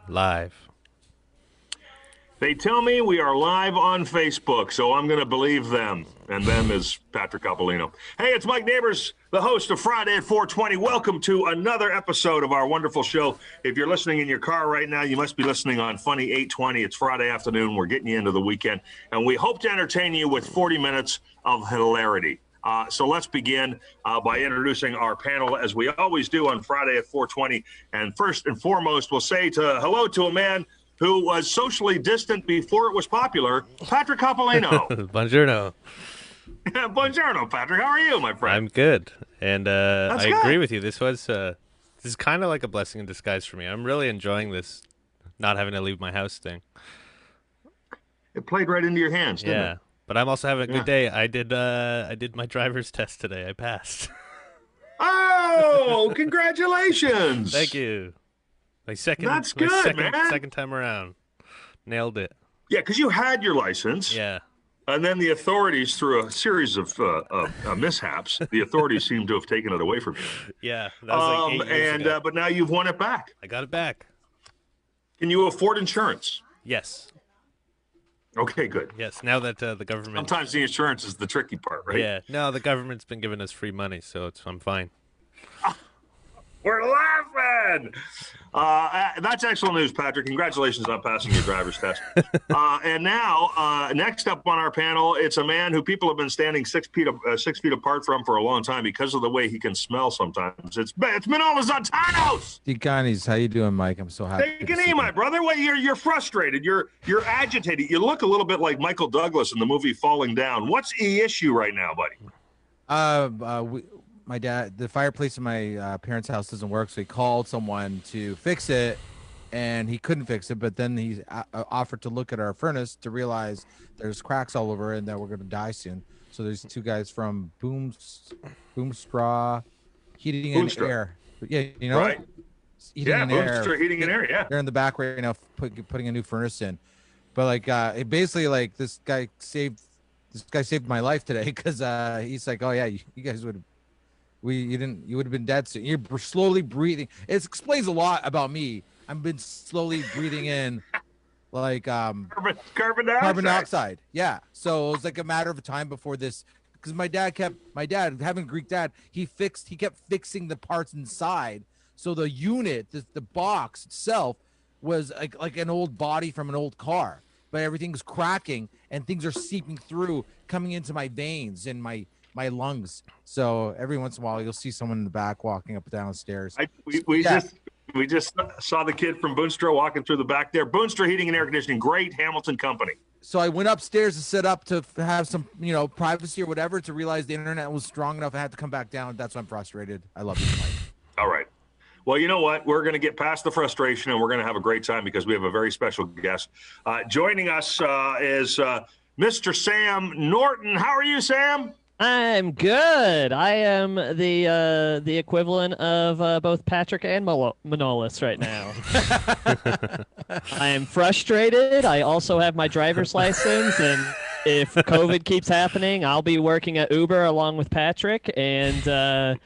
Live. They tell me we are live on Facebook, so I'm going to believe them. And them is Patrick Coppolino. Hey, it's Mike Neighbors, the host of Friday at 420. Welcome to another episode of our wonderful show. If you're listening in your car right now, you must be listening on Funny 820. It's Friday afternoon. We're getting you into the weekend. And we hope to entertain you with 40 minutes of hilarity. So let's begin by introducing our panel, as we always do on Friday at 420. And first and foremost, we'll say hello to a man who was socially distant before it was popular, Patrick Coppolino. Buongiorno. Buongiorno, Patrick. How are you, my friend? I'm good. And I good. agree with you. This is kind of like a blessing in disguise for me. I'm really enjoying this not having to leave my house thing. It played right into your hands, didn't it? But I'm also having a good day. I did my driver's test today. I passed. Oh, congratulations. Thank you. That's good, man. Second time around. Nailed it. Yeah, because you had your license. Yeah. And then the authorities, through a series of mishaps, the authorities seem to have taken it away from you. Yeah. That was like 8 years ago. But now you've won it back. I got it back. Can you afford insurance? Yes. Okay, good. Yes. Now that the government. Sometimes the insurance is the tricky part, right? Yeah. No, the government's been giving us free money, so I'm fine. We're laughing. That's excellent news, Patrick. Congratulations on passing your driver's test. And now, next up on our panel, it's a man who people have been standing 6 feet apart from for a long time because of the way he can smell sometimes. It's Manolis Zontanos. Decanis, how you doing, Mike? I'm so happy. Take it easy, my brother. Well, you're frustrated. You're agitated. You look a little bit like Michael Douglas in the movie Falling Down. What's the issue right now, buddy? My dad, the fireplace in my parents' house doesn't work, so he called someone to fix it, and he couldn't fix it. But then he offered to look at our furnace to realize there's cracks all over and that we're going to die soon. So there's two guys from Boomstraw Heating and Air. Yeah, you know, right? Heating and Air. Heating and Air. Yeah, they're in the back right now, putting a new furnace in. But like, it basically like this guy saved my life today because he's like, oh yeah, you guys would. You would have been dead soon. You're slowly breathing. It explains a lot about me. I've been slowly breathing in like carbon dioxide. Yeah. So it was like a matter of time before this, because my dad, having a Greek dad, he kept fixing the parts inside. So the unit, the box itself was like an old body from an old car, but everything's cracking and things are seeping through, coming into my veins and my lungs. So every once in a while you'll see someone in the back walking up and down the stairs. We just saw the kid from Boonstra walking through the back there. Boonstra Heating and Air Conditioning, great Hamilton company. So I went upstairs to set up to have some, privacy or whatever, to realize the internet was strong enough. I had to come back down. That's why I'm frustrated. I love you, Mike. All right. Well, you know what? We're going to get past the frustration and we're going to have a great time because we have a very special guest. Joining us is Mr. Sam Norton. How are you, Sam? I'm good. I am the equivalent of both Patrick and Manolis right now. I am frustrated. I also have my driver's license, and if COVID keeps happening, I'll be working at Uber along with Patrick. And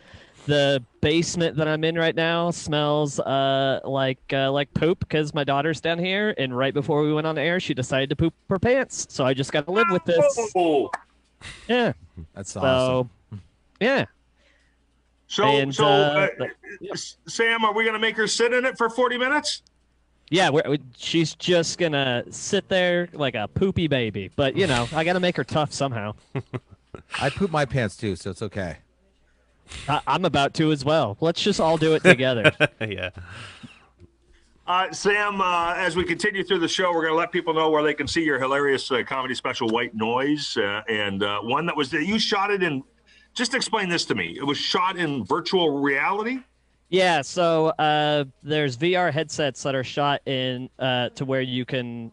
the basement that I'm in right now smells like poop because my daughter's down here. And right before we went on the air, she decided to poop her pants. So I just got to live with this. Oh. Yeah, that's awesome. Yeah. So, Sam, are we going to make her sit in it for 40 minutes? Yeah, she's just gonna sit there like a poopy baby. But I got to make her tough somehow. I poop my pants too, so it's okay. I'm about to as well. Let's just all do it together. Yeah. Sam, as we continue through the show, we're going to let people know where they can see your hilarious comedy special, White Noise, and one that you shot it in. Just explain this to me. It was shot in virtual reality? Yeah, so there's VR headsets that are shot in to where you can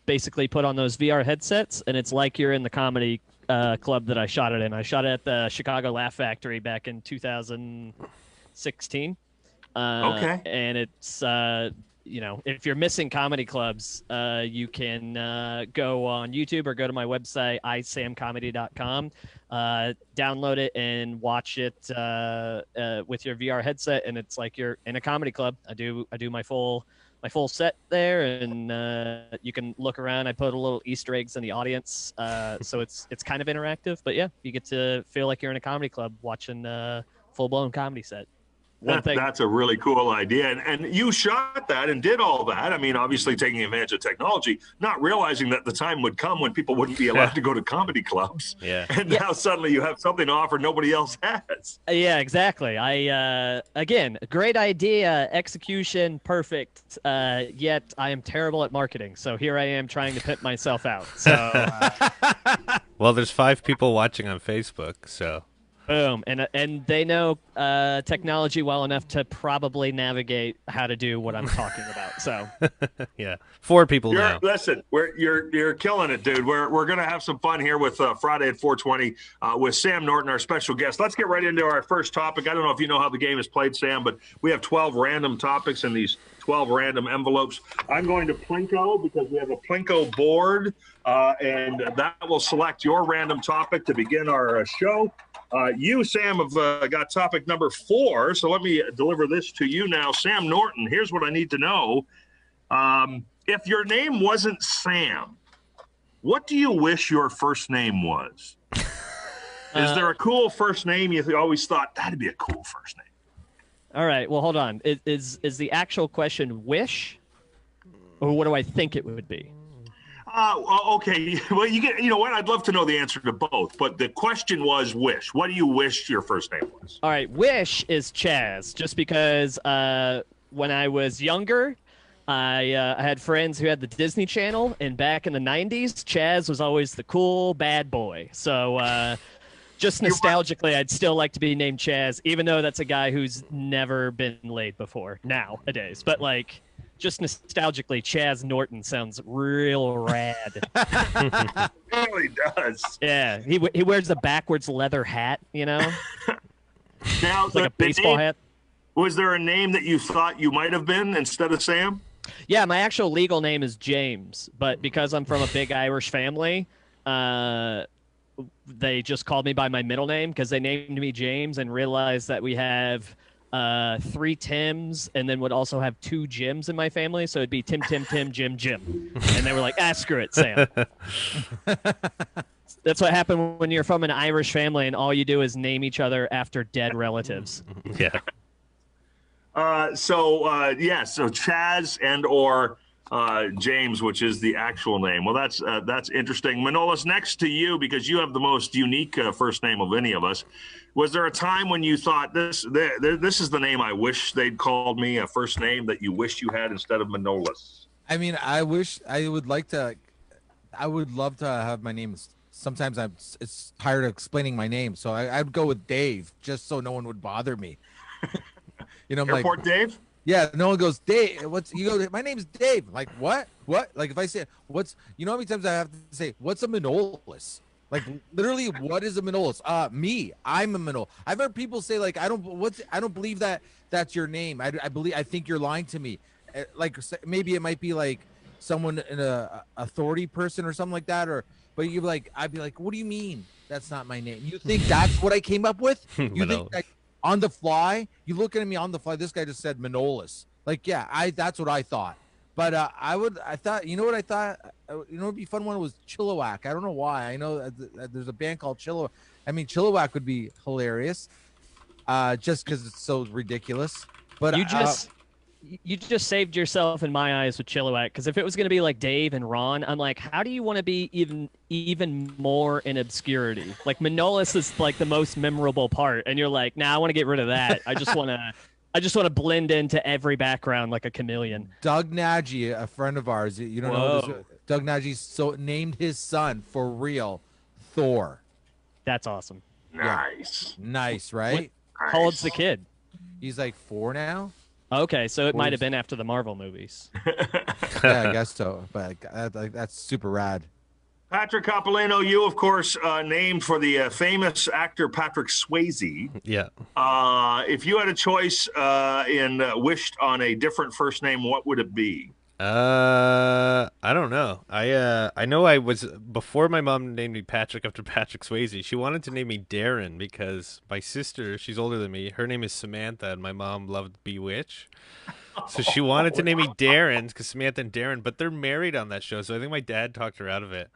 basically put on those VR headsets, and it's like you're in the comedy club that I shot it in. I shot it at the Chicago Laugh Factory back in 2016. Okay. And it's if you're missing comedy clubs, you can go on YouTube or go to my website, isamcomedy.com, download it and watch it with your VR headset, and it's like you're in a comedy club. I do my full set there, and you can look around. I put a little Easter eggs in the audience, so it's kind of interactive. But yeah, you get to feel like you're in a comedy club watching a full-blown comedy set. That's a really cool idea. And you shot that and did all that. I mean, obviously taking advantage of technology, not realizing that the time would come when people wouldn't be allowed to go to comedy clubs. Yeah. And now suddenly you have something to offer nobody else has. Yeah, exactly. Again, great idea, execution, perfect. Yet I am terrible at marketing. So here I am trying to pimp myself out. So, Well, there's 5 people watching on Facebook, so. boom, and they know technology well enough to probably navigate how to do what I'm talking about. So Yeah, 4 people now. Listen, you're killing it, dude. We're gonna have some fun here with Friday at 420 with Sam Norton, our special guest. Let's get right into our first topic. I don't know if you know how the game is played, Sam, but we have 12 random topics in these 12 random envelopes. I'm going to Plinko because we have a Plinko board, and that will select your random topic to begin our show. You, Sam, have got topic number 4, so let me deliver this to you now. Sam Norton, here's what I need to know. If your name wasn't Sam, what do you wish your first name was? Is there a cool first name you always thought, that'd be a cool first name? all right, well, hold on. Is the actual question wish, or what do I think it would be? Okay. Well, you know what? I'd love to know the answer to both, but the question was wish. What do you wish your first name was? All right, wish is Chaz, just because when I was younger, I had friends who had the Disney Channel, and back in the 90s, Chaz was always the cool bad boy. So just nostalgically, I'd still like to be named Chaz, even though that's a guy who's never been laid before nowadays. But like, just nostalgically, Chaz Norton sounds real rad. It really does. Yeah, he wears the backwards leather hat, Now, it's like a baseball hat. Was there a name that you thought you might have been instead of Sam? Yeah, my actual legal name is James, but because I'm from a big Irish family, they just called me by my middle name because they named me James and realized that we have 3 Tims and then would also have 2 Jims in my family, so it'd be Tim, Jim, and they were like, screw it, Sam. That's what happened when you're from an Irish family and all you do is name each other after dead relatives. Yeah. So Chaz and or James, which is the actual name. Well, that's interesting. Manolis, next to you, because you have the most unique first name of any of us. Was there a time when you thought this is the name I wish they'd called me, a first name that you wish you had instead of Manolis? I mean, I would love to have my name. Sometimes it's tired of explaining my name, so I'd go with Dave just so no one would bother me. Airport Dave? Yeah, no one goes, Dave, my name's Dave. I'm like, what? Like, if I say, how many times I have to say, what's a Manolis? Like, literally, what is a Manolis? Me, I'm a Manolis. I've heard people say, like, I don't believe that's your name. I think you're lying to me. Like, maybe it might be like someone in a authority person or something like that, but I'd be like, what do you mean that's not my name? You think that's what I came up with? You think like, on the fly, you looking at me on the fly, this guy just said Manolis. Like, yeah, that's what I thought. But I thought, you know what I thought? It'd be fun one was Chilliwack. I don't know why. I know there's a band called Chilliwack. I mean, Chilliwack would be hilarious, just because it's so ridiculous. But you just saved yourself in my eyes with Chilliwack, because if it was going to be like Dave and Ron, I'm like, how do you want to be even more in obscurity? Like, Manolis is like the most memorable part, and you're like, nah, I want to get rid of that. I just want to blend into every background like a chameleon. Doug Nagy, a friend of ours, you don't know this, Doug Nagy named his son for real Thor. That's awesome. Nice. Yeah. Nice, right? How old's the kid? He's like 4 now. Okay, so it might have been after the Marvel movies. Yeah, I guess so. But that's super rad. Patrick Coppolino, you, of course, named for the famous actor Patrick Swayze. Yeah. If you had a choice and wished on a different first name, what would it be? I don't know. I know I was before my mom named me Patrick after Patrick Swayze. She wanted to name me Darren because my sister, she's older than me. Her name is Samantha, and my mom loved Bewitch. So she wanted to name me Darren because Samantha and Darren, but they're married on that show. So I think my dad talked her out of it.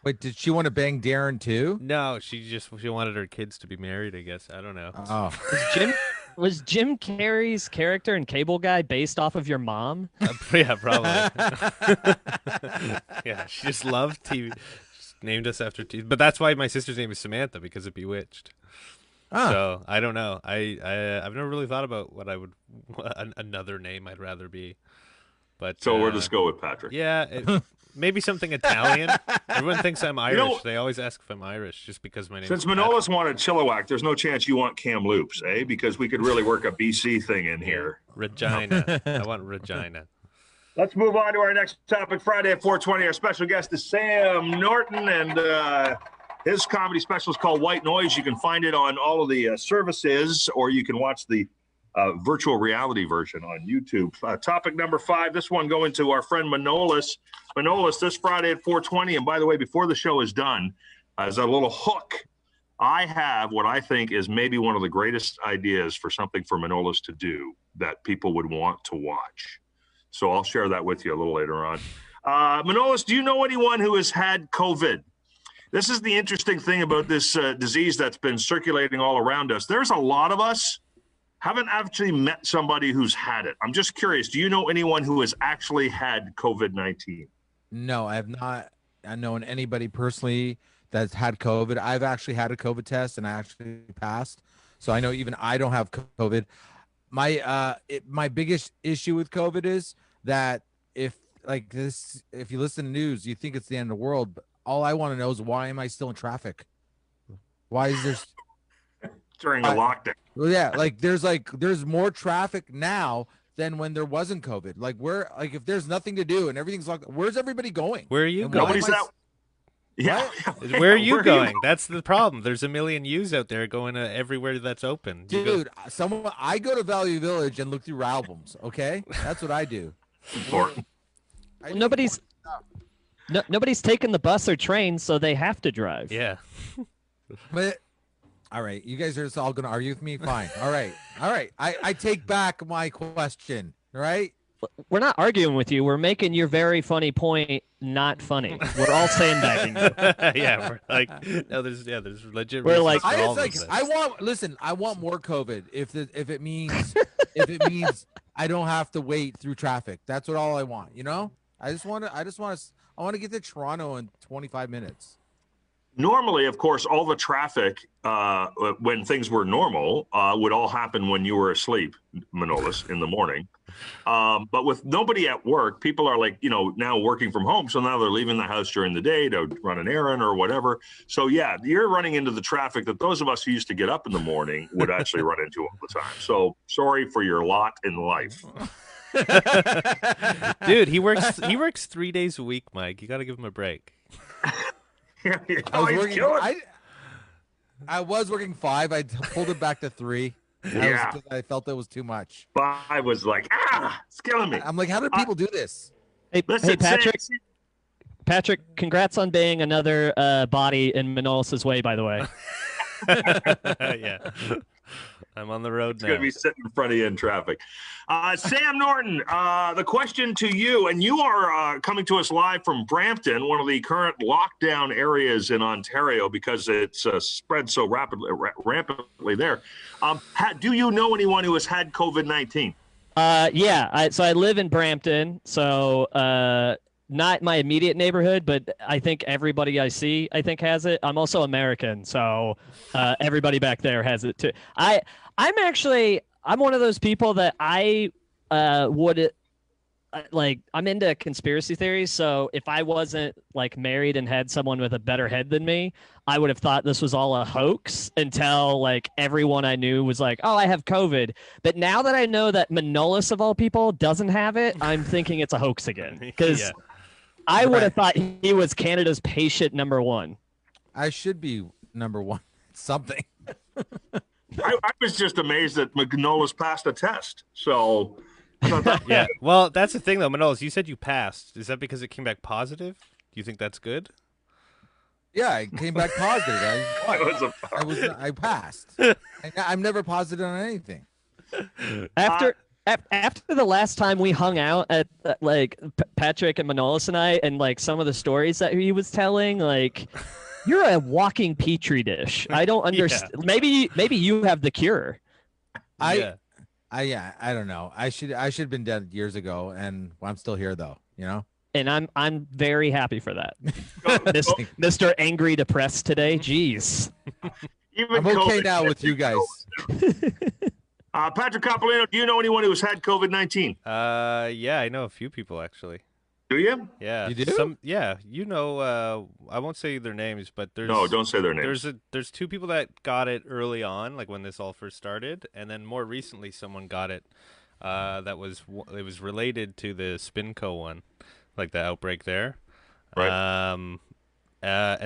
Wait, did she want to bang Darren too? No, she wanted her kids to be married. I guess I don't know. Oh, Was Jim Carrey's character in Cable Guy based off of your mom? Yeah, probably. Yeah, she just loved TV. Just named us after TV. But that's why my sister's name is Samantha because of Bewitched. So I don't know. I've never really thought about what I would another name I'd rather be. But So we'll just go with Patrick. Yeah, maybe something Italian. Everyone thinks I'm Irish. They always ask if I'm Irish just because my name. Since is Manolis wanted Chilliwack, there's no chance you want Kamloops, eh? Because we could really work a BC thing in here. Regina. I want Regina. Let's move on to our next topic. Friday at 4:20. Our special guest is Sam Norton, and his comedy special is called White Noise. You can find it on all of the services, or you can watch the virtual reality version on YouTube. Topic number 5. This one going to our friend Manolis. Manolis, this Friday at 4:20. And by the way, before the show is done, as a little hook, I have what I think is maybe one of the greatest ideas for something for Manolis to do that people would want to watch. So I'll share that with you a little later on. Manolis, do you know anyone who has had COVID? This is the interesting thing about this disease that's been circulating all around us. There's a lot of us haven't actually met somebody who's had it. I'm just curious. Do you know anyone who has actually had COVID-19? no, I have not. I known anybody personally that's had COVID. I've actually had a COVID test and I actually passed. So I know even I don't have COVID. My biggest issue with COVID is that if you listen to news, you think it's the end of the world. But all I want to know is why am I still in traffic? Why is there During a lockdown. Well, yeah, there's more traffic now than when there wasn't COVID. If there's nothing to do and everything's locked, where's everybody going? Where are you And going? why am Nobody's I- out. Yeah. Where are you going? That's the problem. There's a million yous out there going to everywhere that's open. You go- Dude, I go to Value Village and look through albums. Okay, that's what I do. Important. Nobody's taking the bus or train, so they have to drive. Yeah. But all right, you guys are just all gonna argue with me. Fine. All right. I take back my question. All right. We're not arguing with you. We're making your very funny point not funny. We're all sandbagging you. Yeah, we're like, no, there's legit. We're reasons like- for I all just of this. I want more COVID if it means I don't have to wait through traffic. That's what all I want. You know, I want to get to Toronto in 25 minutes. Normally, of course, all the traffic when things were normal would all happen when you were asleep, Manolis, in the morning. But with nobody at work, people are now working from home. So now they're leaving the house during the day to run an errand or whatever. So, yeah, you're running into the traffic that those of us who used to get up in the morning would actually run into all the time. So sorry for your lot in life. Dude, he works 3 days a week, Mike. You got to give him a break. I was working 5. I pulled it back to 3. Yeah. I felt it was too much. I was like, it's killing me. I'm like, how do people do this? Hey, Listen, Patrick. Sam- Patrick, congrats on being another body in Manolis' way, by the way. Yeah. I'm on the road It's now. going to be sitting in front of you in traffic. Sam Norton, the question to you, and you are coming to us live from Brampton, one of the current lockdown areas in Ontario because it's spread so rampantly there. Do you know anyone who has had COVID-19? Yeah, so I live in Brampton, so not my immediate neighborhood, but I think everybody I see, I think, has it. I'm also American, so everybody back there has it too. I'm one of those people that I would I'm into conspiracy theories. So if I wasn't married and had someone with a better head than me, I would have thought this was all a hoax until everyone I knew was like, oh, I have COVID. But now that I know that Manolis of all people doesn't have it, I'm thinking it's a hoax again. Because Yeah. I would have thought he was Canada's patient number one. I should be number one. Something. I was just amazed that Manolis passed a test. So, I thought that, Yeah. Well, that's the thing, though. Manolis, you said you passed. Is that because it came back positive? Do you think that's good? Yeah, I came back positive. I passed. I'm never positive on anything. After the last time we hung out at like Patrick and Manolis and I, and like some of the stories that he was telling, like you're a walking petri dish. I don't understand. Maybe you have the cure. I don't know. I should have been dead years ago, and I'm still here though. You know. And I'm very happy for that, Mr. Angry Depressed today. Jeez. I'm okay now with you guys. Patrick Coppolino, do you know anyone who has had COVID-19? Yeah, I know a few people actually. Do you? Yeah. You do? You know, I won't say their names, but there's No, don't say their names. There's two people that got it early on, like when this all first started, and then more recently someone got it. It was related to the Spinco one, like the outbreak there. Right. But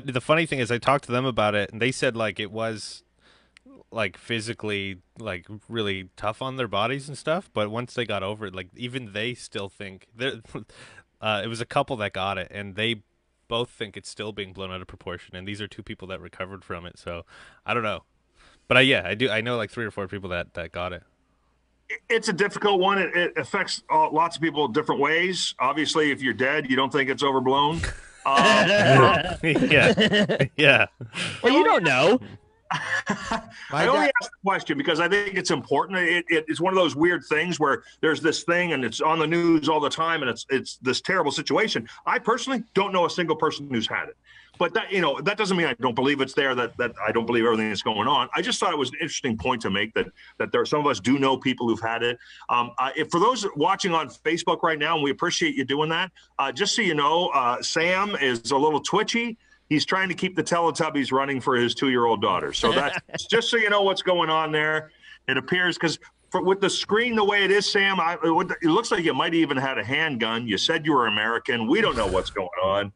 the funny thing is, I talked to them about it, and they said like it was like physically like really tough on their bodies and stuff, but once they got over it, like even they still think it was a couple that got it, and they both think it's still being blown out of proportion, and these are two people that recovered from it. So I don't know, but I know like 3 or 4 people that got it. It's a difficult one. It affects lots of people different ways. Obviously, if you're dead, you don't think it's overblown. Yeah. Well, you don't know. I only ask the question because I think it's important. It's one of those weird things where there's this thing and it's on the news all the time, and it's this terrible situation. I personally don't know a single person who's had it, but that doesn't mean I don't believe it's there. That I don't believe everything that's going on. I just thought it was an interesting point to make that there are some of us do know people who've had it. For those watching on Facebook right now, and we appreciate you doing that. Just so you know, Sam is a little twitchy. He's trying to keep the Teletubbies running for his 2-year-old daughter. So that's just so you know what's going on there. It appears because with the screen the way it is, Sam, it looks like you might even had a handgun. You said you were American. We don't know what's going on.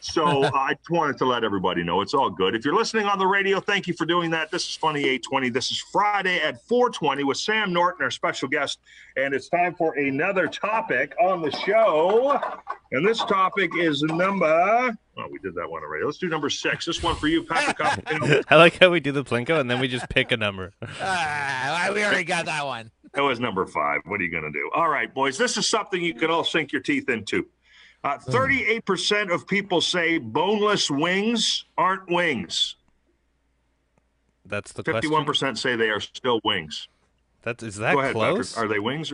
So I just wanted to let everybody know it's all good. If you're listening on the radio, thank you for doing that. This is Funny 820. This is Friday at 4:20 with Sam Norton, our special guest. And it's time for another topic on the show. And this topic is number... Oh, we did that one already. Let's do number 6. This one for you, Patrick. I like how we do the Plinko and then we just pick a number. We already got that one. That was number 5. What are you going to do? All right, boys. This is something you can all sink your teeth into. 38% of people say boneless wings aren't wings. That's the 51% question. say they are still wings. Is that Go ahead, close? Patrick. Are they wings?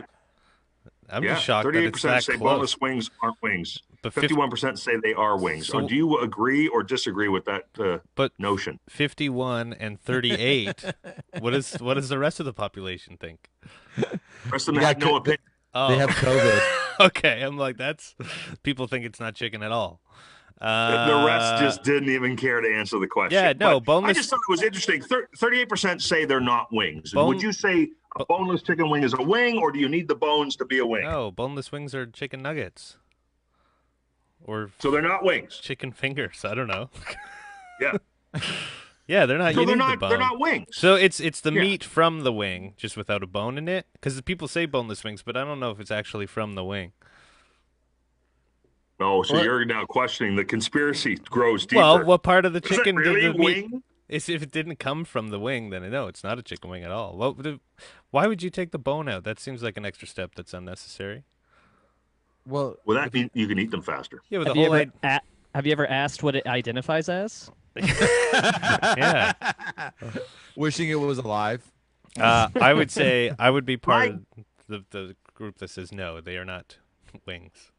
I'm just shocked that it's 38% that say close. boneless wings aren't wings. But 51% say they are wings. So- Do you agree or disagree with that notion? 51 and 38. What does the rest of the population think? The rest of them have no opinion. Oh. They have COVID. Okay, I'm like, people think it's not chicken at all. The rest just didn't even care to answer the question. Yeah, no, But boneless. I just thought it was interesting. 38% say they're not wings. Would you say a boneless chicken wing is a wing, or do you need the bones to be a wing? No, boneless wings are chicken nuggets. Or So they're not wings. chicken fingers. I don't know. Yeah. Yeah, they're not. So You they're need the not. bone. They're not wings. So it's the Yeah. meat from the wing, just without a bone in it. Because people say boneless wings, but I don't know if it's actually from the wing. No. So What? you're now questioning the conspiracy grows deeper. Well, what part of the Is it chicken really did the meat? wing? If it didn't come from the wing, then no, it's not a chicken wing at all. Why would you take the bone out? That seems like an extra step that's unnecessary. Well, Well, that means you can eat them faster. Yeah, with Have the you, whole ever, have you ever asked what it identifies as? yeah. wishing it was alive. I would say I would be part Right. of the group that says no, they are not wings.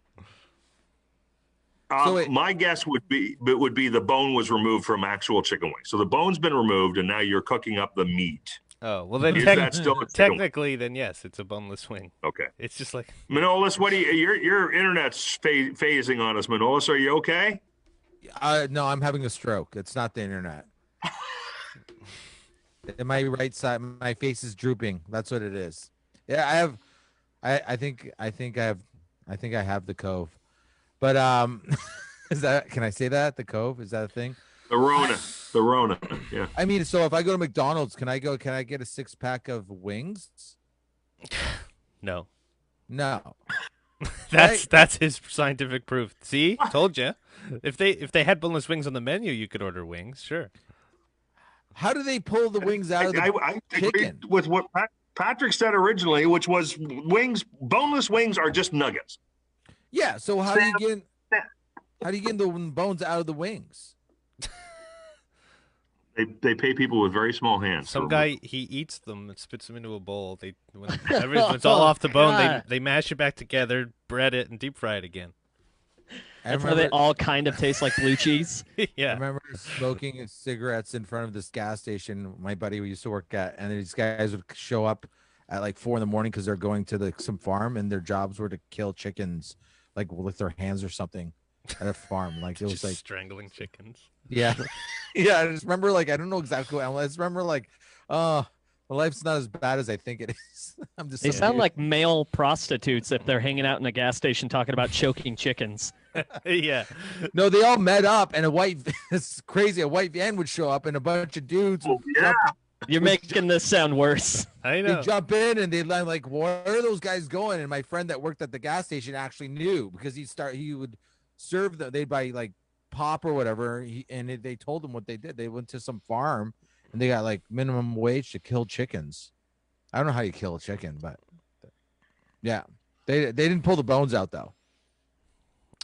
My guess would be the bone was removed from actual chicken wings. So the bone's been removed, and now you're cooking up the meat. Oh well, then Is that still a chicken wing? technically, then yes, it's a boneless wing. Okay. It's just like Manolis, what do you? Your internet's phasing on us, Manolis. Are you okay? No, I'm having a stroke. It's not the internet. In my right side, my face is drooping. That's what it is. Yeah, I think I have the cove. But is that, can I say that? The Cove, is that a thing? The Rona. Yeah. I mean, so if I go to McDonald's, can I get a 6-pack of wings? No. No. That's his scientific proof. See, told you. If they had boneless wings on the menu, you could order wings. Sure. How do they pull the wings out of the I agree chicken? with what Patrick said originally, which was boneless wings are just nuggets. Yeah. So how do you get the bones out of the wings? They pay people with very small hands. Some guy, he eats them and spits them into a bowl. When it's all off the bone, they mash it back together, bread it, and deep fry it again. That's why they all kind of taste like blue cheese. Yeah. I remember smoking cigarettes in front of this gas station my buddy used to work at, and these guys would show up at like 4 a.m. because they're going to some farm, and their jobs were to kill chickens, like with their hands or something, at a farm. Like it was just like strangling chickens. Yeah, yeah. I just remember I don't know exactly what. I just remember my life's not as bad as I think it is. They sound like male prostitutes if they're hanging out in a gas station talking about choking chickens. Yeah. No, they all met up, and it's crazy. A white van would show up, and a bunch of dudes. You're making this sound worse. I know. They jump in, and they're like, "Where are those guys going?" And my friend that worked at the gas station actually knew because he would serve them. They'd buy like pop or whatever, they told him what they did. They went to some farm, and they got like minimum wage to kill chickens. I don't know how you kill a chicken, but yeah, they didn't pull the bones out though.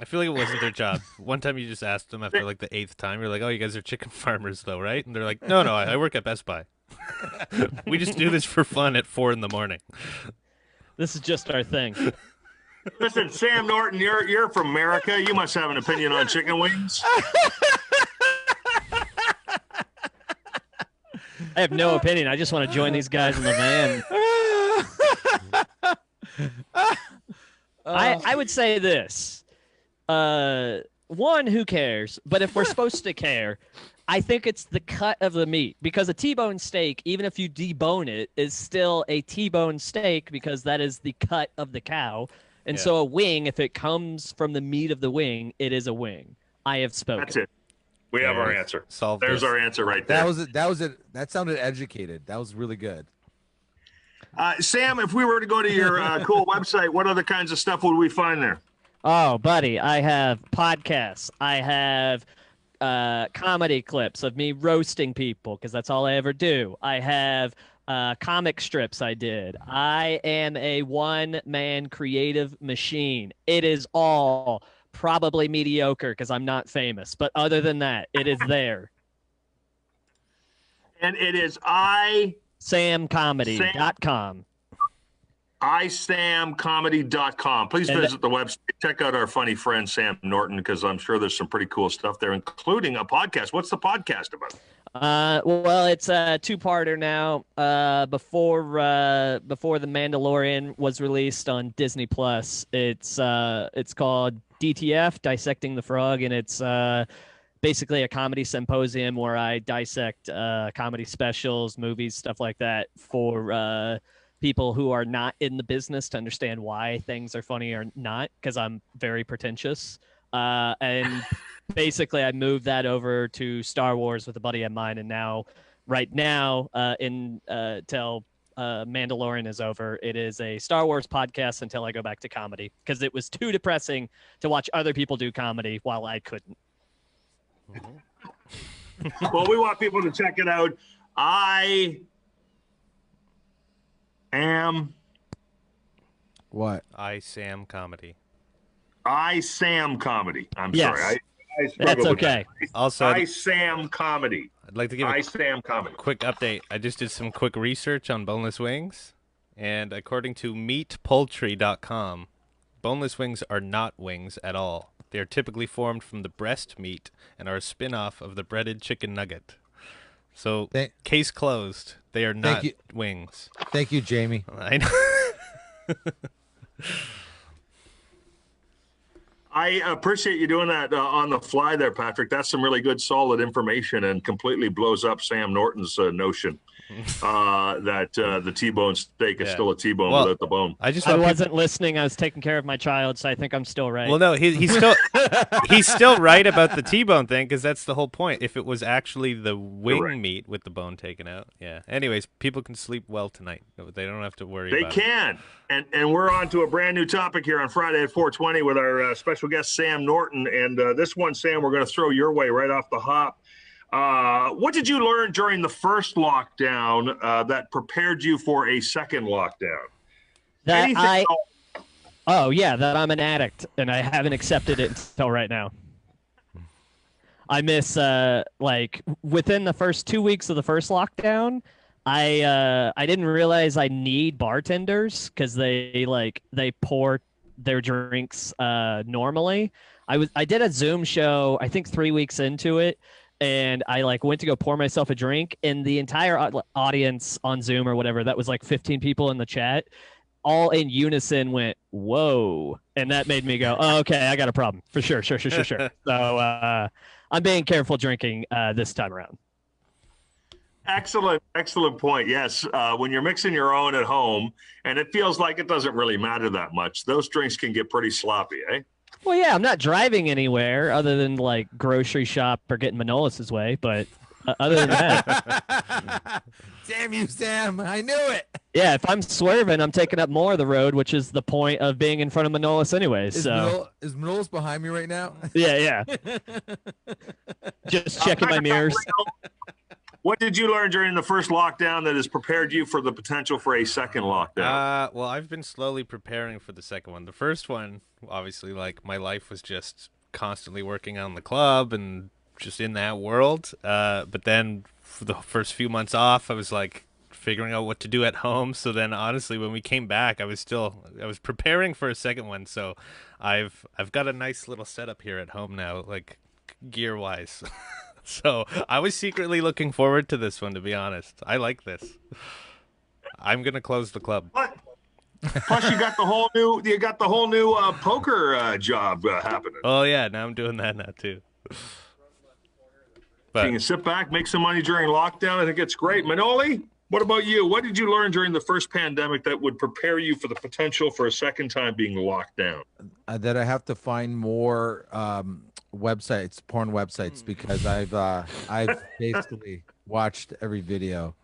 I feel like it wasn't their job. One time you just asked them after like the 8th time, you're like, "Oh, you guys are chicken farmers though, right?" And they're like, No, I work at Best Buy. We just do this for fun at 4 a.m. This is just our thing. Listen, Sam Norton, you're from America. You must have an opinion on chicken wings. I have no opinion. I just want to join these guys in the van. I would say this. One, who cares? But if we're supposed to care, I think it's the cut of the meat, because a T-bone steak, even if you debone it, is still a T-bone steak because that is the cut of the cow. And so a wing, if it comes from the meat of the wing, it is a wing. I have spoken. That's it. We have our answer. There's our answer right there. That was it. That sounded educated. That was really good. Sam, if we were to go to your cool website, what other kinds of stuff would we find there? Oh, buddy, I have podcasts. I have comedy clips of me roasting people because that's all I ever do. I have comic strips I did. I am a one-man creative machine. It is all probably mediocre because I'm not famous. But other than that, it is there. And it is samcomedy.com. isamcomedy.com. Please visit the website. Check out our funny friend Sam Norton, because I'm sure there's some pretty cool stuff there, including a podcast. What's the podcast about? Well, it's a two-parter now. Before The Mandalorian was released on Disney Plus, it's called DTF, Dissecting the Frog, and it's basically a comedy symposium where I dissect comedy specials, movies, stuff like that for people who are not in the business to understand why things are funny or not, because I'm very pretentious. And basically I moved that over to Star Wars with a buddy of mine, and right now, till Mandalorian is over, it is a Star Wars podcast until I go back to comedy, because it was too depressing to watch other people do comedy while I couldn't. Well, we want people to check it out. I Sam Comedy. Sam Comedy. I'm yes. sorry. I That's okay. Also, Sam Comedy. I'd like to give Sam Comedy. Quick update. I just did some quick research on boneless wings, and according to meatpoultry.com, boneless wings are not wings at all. They are typically formed from the breast meat and are a spin-off of the breaded chicken nugget. So, case closed. They are not wings. Thank you, Jamie. I know. I appreciate you doing that on the fly there, Patrick. That's some really good, solid information, and completely blows up Sam Norton's notion. that the T-bone steak is Yeah. still a T-bone Well, without the bone. I just I want people- wasn't listening. I was taking care of my child, so I think I'm still right. Well, no, he's still right about the T-bone thing because that's the whole point. If it was actually the wing right. meat with the bone taken out, yeah. Anyways, people can sleep well tonight. They don't have to worry. They about can. And we're on to a brand new topic here on Friday at 4:20 with our special guest, Sam Norton. And this one, Sam, we're going to throw your way right off the hop. What did you learn during the first lockdown that prepared you for a second lockdown? that Oh yeah, that I'm an addict and I haven't accepted it until right now. I miss like within the first 2 weeks of the first lockdown, I didn't realize I need bartenders because they pour their drinks normally. I did a Zoom show I think 3 weeks into it, and I went to go pour myself a drink, and the entire audience on Zoom or whatever, that was like 15 people in the chat, all in unison went, "Whoa!" And that made me go, "Oh, okay, I got a problem for sure." So I'm being careful drinking this time around. Excellent point. Yes, when you're mixing your own at home, and it feels like it doesn't really matter that much, those drinks can get pretty sloppy, eh? Well, yeah, I'm not driving anywhere other than grocery shop or getting Manolis' way, but other than that. Damn you, Sam. I knew it. Yeah, if I'm swerving, I'm taking up more of the road, which is the point of being in front of Manolis anyways. Is Manolis behind me right now? Yeah. Just checking my mirrors. What did you learn during the first lockdown that has prepared you for the potential for a second lockdown? Well, I've been slowly preparing for the second one. The first one, obviously, my life was just constantly working on the club and just in that world. But then for the first few months off, I was figuring out what to do at home. So then, honestly, when we came back, I was preparing for a second one. So I've got a nice little setup here at home now, gear wise. So I was secretly looking forward to this one, to be honest. I like this. I'm gonna close the club. What? Plus, you got the whole new poker job happening. Oh yeah, now I'm doing that now too. So you can sit back, make some money during lockdown. I think it's great. Manoli, what about you? What did you learn during the first pandemic that would prepare you for the potential for a second time being locked down? That I have to find more porn websites, because I've basically watched every video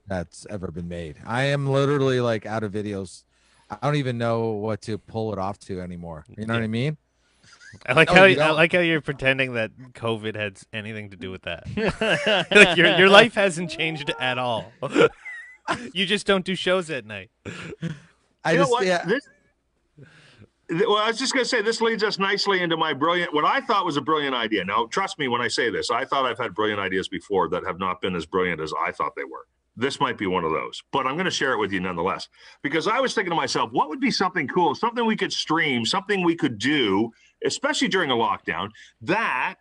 that's ever been made. I am literally out of videos. I don't even know what to pull it off to anymore. You know what I mean? I like how you're pretending that COVID had anything to do with that. Your life hasn't changed at all. You just don't do shows at night. Well, I was just going to say, this leads us nicely into what I thought was a brilliant idea. Now, trust me when I say this, I thought I've had brilliant ideas before that have not been as brilliant as I thought they were. This might be one of those, but I'm going to share it with you nonetheless, because I was thinking to myself, what would be something cool, something we could stream, something we could do, especially during a lockdown, that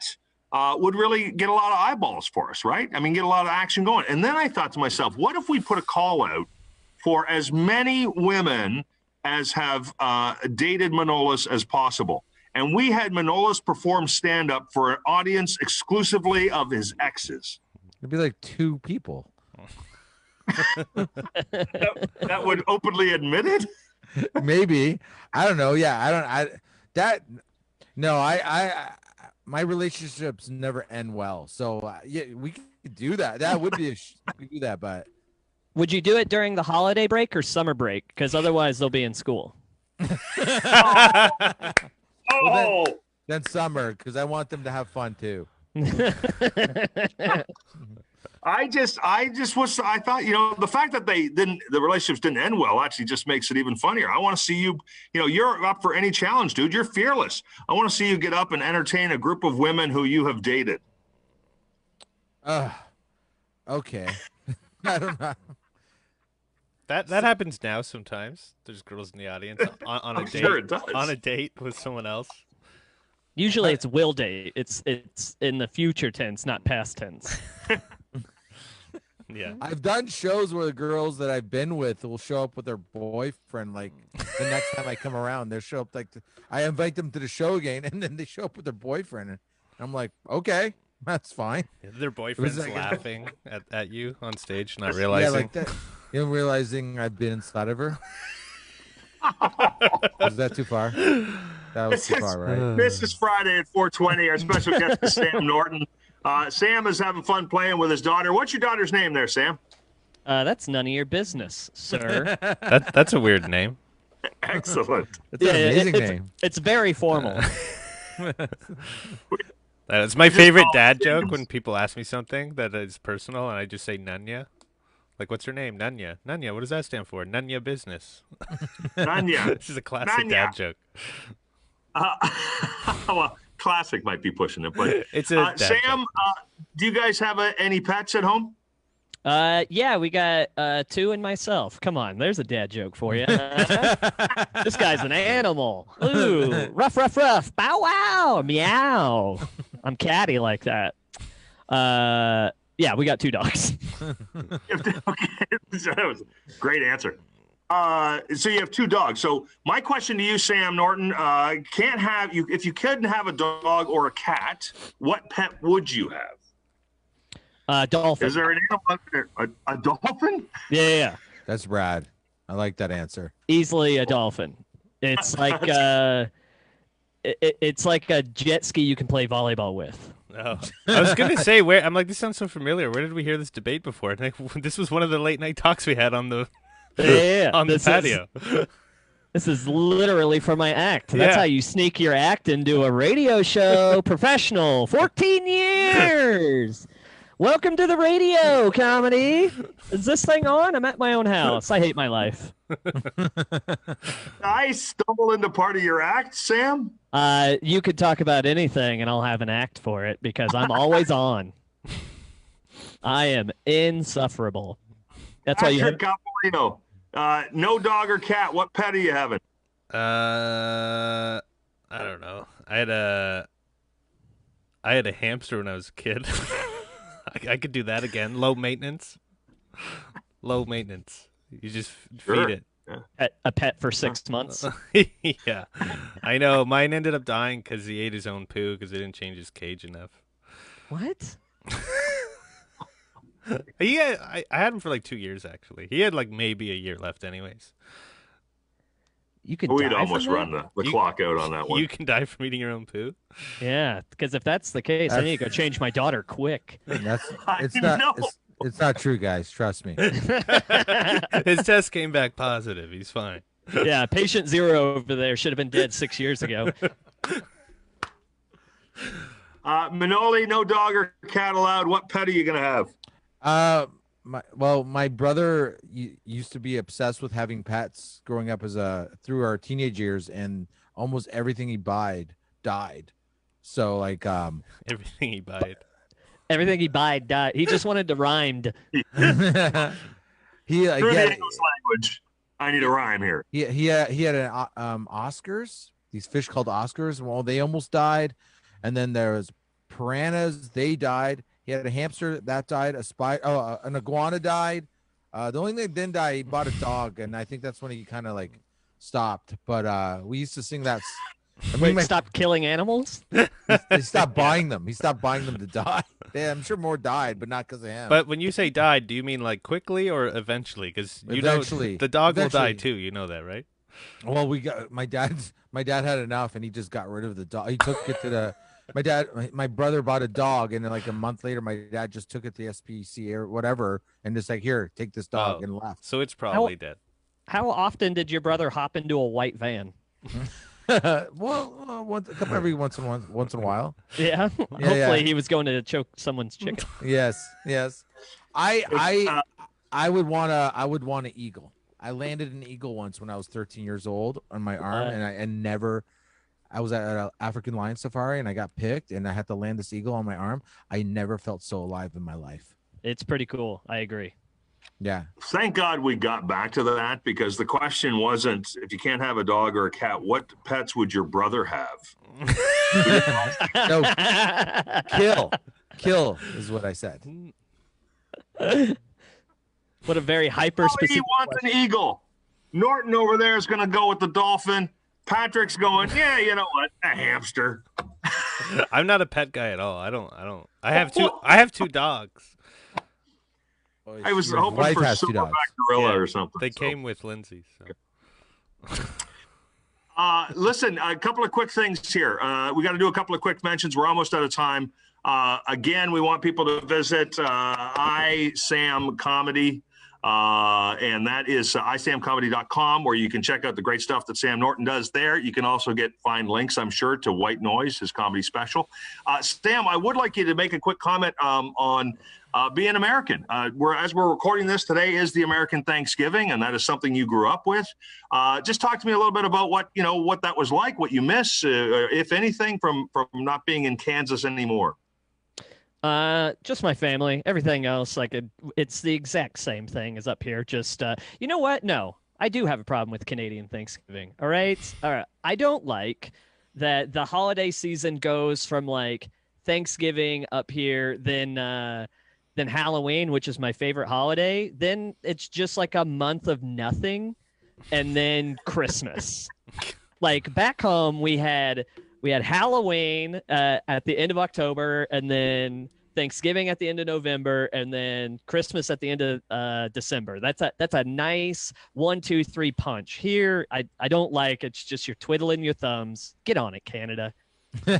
would really get a lot of eyeballs for us, right? I mean, get a lot of action going. And then I thought to myself, what if we put a call out for as many women as have dated Manolis as possible? And we had Manolis perform stand-up for an audience exclusively of his exes. It'd be 2 people. that would openly admit it? Maybe. I don't know. Yeah, my relationships never end well. So yeah, we could do that. That would be we could do that, but Would you do it during the holiday break or summer break? Because otherwise they'll be in school. Oh, then summer, because I want them to have fun too. I thought, the fact that the relationships didn't end well actually just makes it even funnier. I want to see you, you're up for any challenge, dude. You're fearless. I want to see you get up and entertain a group of women who you have dated. Okay. I don't know. That happens now sometimes. There's girls in the audience on a date. Sure it does. On a date with someone else. Usually it's will date. It's in the future tense, not past tense. Yeah. I've done shows where the girls that I've been with will show up with their boyfriend the next time I come around. They show up I invite them to the show again, and then they show up with their boyfriend. And I'm like, okay. That's fine. Their boyfriend's like laughing at you on stage, not Yeah, realizing. like that. You know, realizing I've been inside of her. Was that too far? That was too far, right? This is Friday at 4:20. Our special guest is Sam Norton. Sam is having fun playing with his daughter. What's your daughter's name there, Sam? That's none of your business, sir. That's a weird name. Excellent. It's an amazing name. It's very formal. It's my favorite dad joke when people ask me something that is personal and I just say Nunya. Like, what's her name? Nunya. Nunya, what does that stand for? Nunya business. Nunya. This is a classic dad joke. Well, classic might be pushing it, but It's a dad Sam, joke. do you guys have any pets at home? Yeah, we got 2 and myself. Come on, there's a dad joke for you. This guy's an animal. Ooh, ruff, ruff, ruff. Bow wow, meow. I'm catty like that. Yeah, we got 2 dogs. Okay, that was a great answer. So you have 2 dogs. So my question to you, Sam Norton, if you couldn't have a dog or a cat, what pet would you have? Dolphin. Is there an animal out there? A dolphin? Yeah. That's rad. I like that answer. Easily a dolphin. It's like it's like a jet ski you can play volleyball with. Oh. I was going to say, I'm like, this sounds so familiar. Where did we hear this debate before? And this was one of the late night talks we had on the on the patio. This is literally for my act. That's Yeah. how you sneak your act into a radio show. Professional. 14 years. Welcome to the radio comedy. Is this thing on? I'm at my own house. I hate my life. I stumble into part of your act, Sam? You could talk about anything and I'll have an act for it because I'm always on. I am insufferable. That's why you have... Coppolino. No dog or cat. What pet are you having? I don't know. I had a hamster when I was a kid. I could do that again. Low maintenance. Low maintenance. You just Sure. feed it. a pet for 6 months. Yeah, I know. Mine ended up dying because he ate his own poo because they didn't change his cage enough. What? I had him for like 2 years actually. He had like maybe a year left, anyways. You could We'd die almost from run that? the clock out on that one. You can die from eating your own poo. Yeah, because if that's the case, I need to go change my daughter quick. It's know. not. It's not true, guys. Trust me. His test came back positive. He's fine. Yeah, patient 0 over there should have been dead 6 years ago. Manoli, no dog or cat allowed. What pet are you going to have? My brother used to be obsessed with having pets growing up through our teenage years, and almost everything he died. So like Everything he bought. Everything he buyed died. He just wanted to rhymed. he Through had, the English language. I need a rhyme here. he had an Oscars, these fish called Oscars. Well, they almost died, and then there was piranhas. They died. He had a hamster that died. An iguana died. The only thing that didn't die, he bought a dog, and I think that's when he kind of like stopped. But we used to sing that. Wait, stop killing animals? They stopped buying them. He stopped buying them to die. Yeah, I'm sure more died, but not because of him. But when you say died, do you mean like quickly or eventually? Because you know the dog will die too. You know that, right? Well, my dad had enough, and he just got rid of the dog. He took it to my brother bought a dog, and then like a month later, my dad just took it to the SPCA or whatever, and just like, here, take this dog, and left. So it's probably dead. How often did your brother hop into a white van? Every once in a while. Yeah. Hopefully he was going to choke someone's chicken. Yes. I would want an eagle. I landed an eagle once when I was 13 years old on my arm, I was at an African lion safari, and I got picked, and I had to land this eagle on my arm. I never felt so alive in my life. It's pretty cool. I agree. Yeah. Thank God we got back to that, because the question wasn't if you can't have a dog or a cat, what pets would your brother have? No, kill is what I said. What a very hyper specific. He wants an eagle. Norton over there is going to go with the dolphin. Patrick's going, yeah, you know what? A hamster. I'm not a pet guy at all. I don't. I have two. I have two dogs. I was Your hoping wife for has two silverback dogs. gorilla Yeah, or something. They so. came with Lindsay. So. Listen, a couple of quick things here. We got to do a couple of quick mentions. We're almost out of time. Again, we want people to visit iSam Comedy, and that is isamcomedy.com, where you can check out the great stuff that Sam Norton does there. You can also find links, I'm sure, to White Noise, his comedy special. Sam, I would like you to make a quick comment on being American. As we're recording this, today is the American Thanksgiving, and that is something you grew up with. Just talk to me a little bit about what that was like, what you miss, if anything, from not being in Kansas anymore. Just my family. Everything else, it's the exact same thing as up here. Just, you know what? No, I do have a problem with Canadian Thanksgiving. All right. I don't like that the holiday season goes from like Thanksgiving up here, then Halloween, which is my favorite holiday. Then it's just like a month of nothing, and then Christmas. Like back home, we had Halloween at the end of October, and then Thanksgiving at the end of November, and then Christmas at the end of December. That's a nice 1, 2, 3 punch. Here, I don't like. It's just you're twiddling your thumbs. Get on it, Canada. We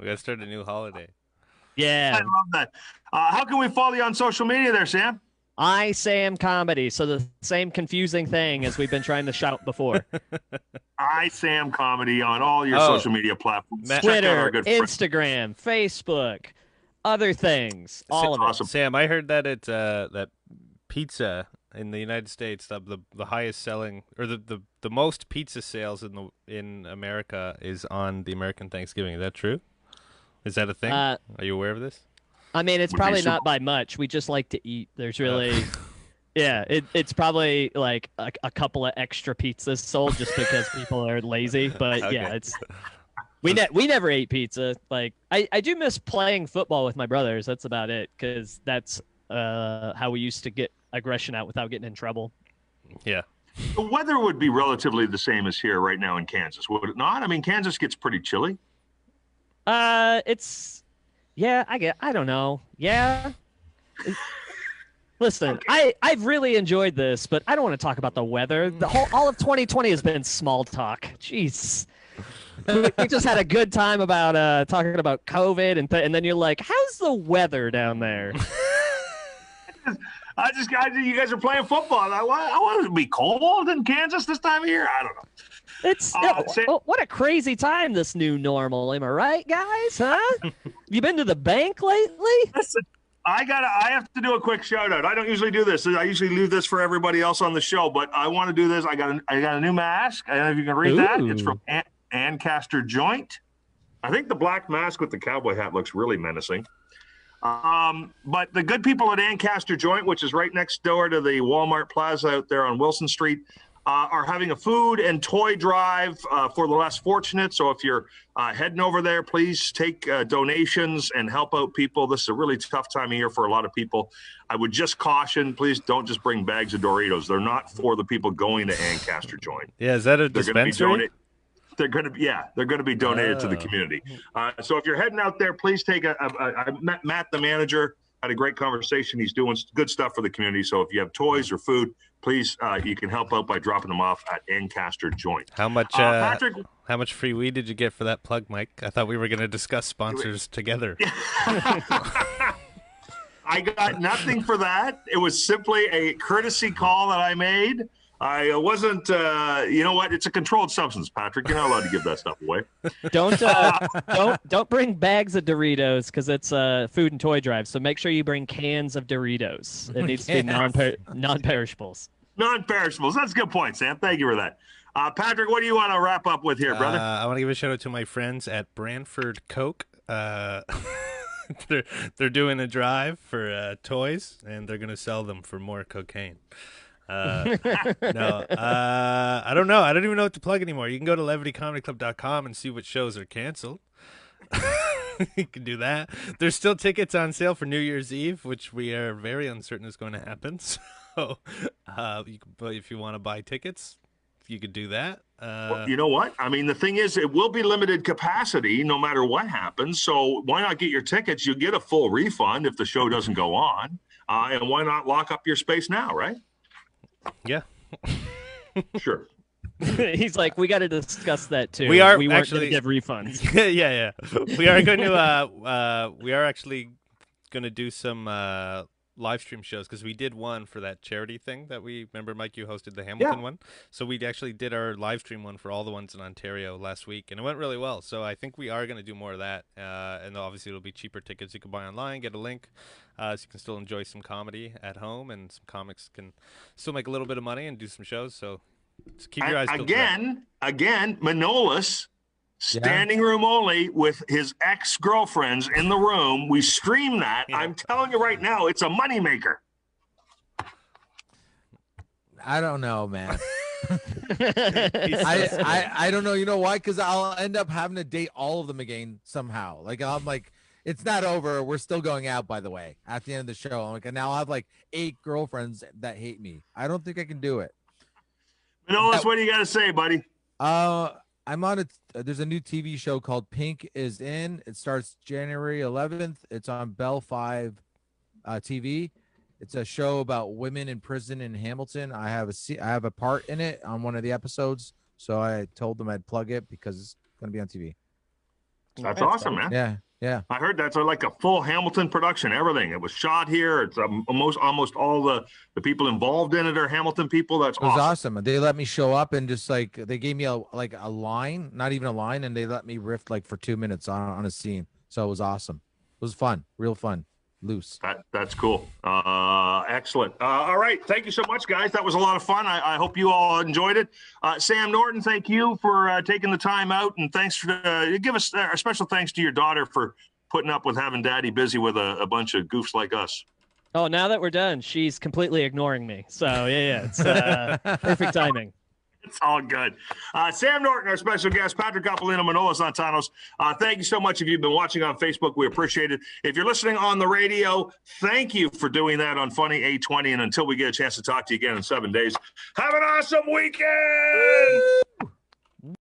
gotta start a new holiday. Yeah, I love that. How can we follow you on social media there, Sam? iSam Comedy. So the same confusing thing as we've been trying to shout before. iSam Comedy on all your social media platforms. Check out Twitter, our good friend. Instagram, Facebook, other things. All of it. Awesome. Sam, I heard that it's that pizza in the United States, the highest selling, or the most pizza sales in America is on the American Thanksgiving. Is that true? Is that a thing? Are you aware of this? I mean, it's probably not by much. We just like to eat. There's really, yeah, it's probably like a couple of extra pizzas sold just because people are lazy. But Okay. yeah, we never ate pizza. Like I do miss playing football with my brothers. That's about it, because that's how we used to get aggression out without getting in trouble. Yeah. The weather would be relatively the same as here right now in Kansas, would it not? I mean, Kansas gets pretty chilly. Yeah, I don't know. Yeah. Listen, I've really enjoyed this, but I don't want to talk about the weather. All of 2020 has been small talk. Jeez. We just had a good time about talking about COVID, and then you're like, how's the weather down there? You guys are playing football. I want it to be cold in Kansas this time of year. I don't know. What a crazy time, this new normal. Am I right, guys? Huh? You been to the bank lately? Listen, I have to do a quick shout out. I don't usually do this. I usually leave this for everybody else on the show, but I want to do this. I got a new mask. I don't know if you can read that. It's from Ancaster Joint. I think the black mask with the cowboy hat looks really menacing. But the good people at Ancaster Joint, which is right next door to the Walmart Plaza out there on Wilson Street, are having a food and toy drive for the less fortunate. So if you're heading over there, please take donations and help out people. This is a really tough time of year for a lot of people. I would just caution, please don't just bring bags of Doritos. They're not for the people going to Ancaster Joint. Yeah, is that a dispensary? They're going to be donated to the community. So if you're heading out there, please take I met Matt, the manager, had a great conversation. He's doing good stuff for the community. So if you have toys or food, please, you can help out by dropping them off at Ancaster Joint. How much, Patrick? How much free weed did you get for that plug, Mike? I thought we were going to discuss sponsors together. I got nothing for that. It was simply a courtesy call that I made. I wasn't, you know what? It's a controlled substance, Patrick. You're not allowed to give that stuff away. Don't bring bags of Doritos, because it's a food and toy drive. So make sure you bring cans of Doritos. It needs to be non-perishables. Non-perishables. That's a good point, Sam. Thank you for that. Patrick, what do you want to wrap up with here, brother? I want to give a shout out to my friends at Brantford Coke. They're doing a drive for toys, and they're going to sell them for more cocaine. I don't know. I don't even know what to plug anymore. You can go to levitycomedyclub.com and see what shows are canceled. You can do that. There's still tickets on sale for New Year's Eve, which we are very uncertain is going to happen. So, if you want to buy tickets, you could do that. Well, you know what? I mean, the thing is, it will be limited capacity no matter what happens. So why not get your tickets? You get a full refund if the show doesn't go on. And why not lock up your space now, right? Yeah. Sure. He's like, we got to discuss that too. We are weren't actually gonna give refunds. yeah. We are going to we are actually going to do some live stream shows because we did one for that charity thing that we remember. Mike, you hosted the Hamilton one, so we actually did our live stream one for all the ones in Ontario last week, and it went really well. So I think we are going to do more of that, and obviously it'll be cheaper tickets you can buy online, get a link, so you can still enjoy some comedy at home, and some comics can still make a little bit of money and do some shows. So just keep your eyes peeled. Again, Manolis. Standing room only with his ex-girlfriends in the room. We stream that. Yeah. I'm telling you right now, it's a moneymaker. I don't know, man. I don't know. You know why? Because I'll end up having to date all of them again somehow. Like I'm like, it's not over. We're still going out, by the way, at the end of the show. I'm like, and now I'll have like 8 girlfriends that hate me. I don't think I can do it. Manolis, what do you got to say, buddy? I'm on there's a new TV show called Pink is In. It starts January 11th. It's on Bell 5 TV. It's a show about women in prison in Hamilton. I have a part in it on one of the episodes. So I told them I'd plug it because it's going to be on TV. That's awesome, man. Yeah. I heard that's like a full Hamilton production, everything. It was shot here. It's almost all the people involved in it are Hamilton people. That's awesome. It was awesome. They let me show up and just like they gave me a line, not even a line, and they let me riff like for 2 minutes on a scene. So it was awesome. It was fun, real fun. Loose. That's cool. Excellent. All right. Thank you so much, guys. That was a lot of fun. I hope you all enjoyed it. Sam Norton, thank you for taking the time out, and thanks for give us a special thanks to your daughter for putting up with having Daddy busy with a bunch of goofs like us. Oh, now that we're done, she's completely ignoring me. So yeah, it's perfect timing. It's all good. Sam Norton, our special guest, Patrick Coppolino, Manolis Zontanos. Thank you so much if you've been watching on Facebook. We appreciate it. If you're listening on the radio, thank you for doing that on Funny 820. And until we get a chance to talk to you again in 7 days, have an awesome weekend. Woo!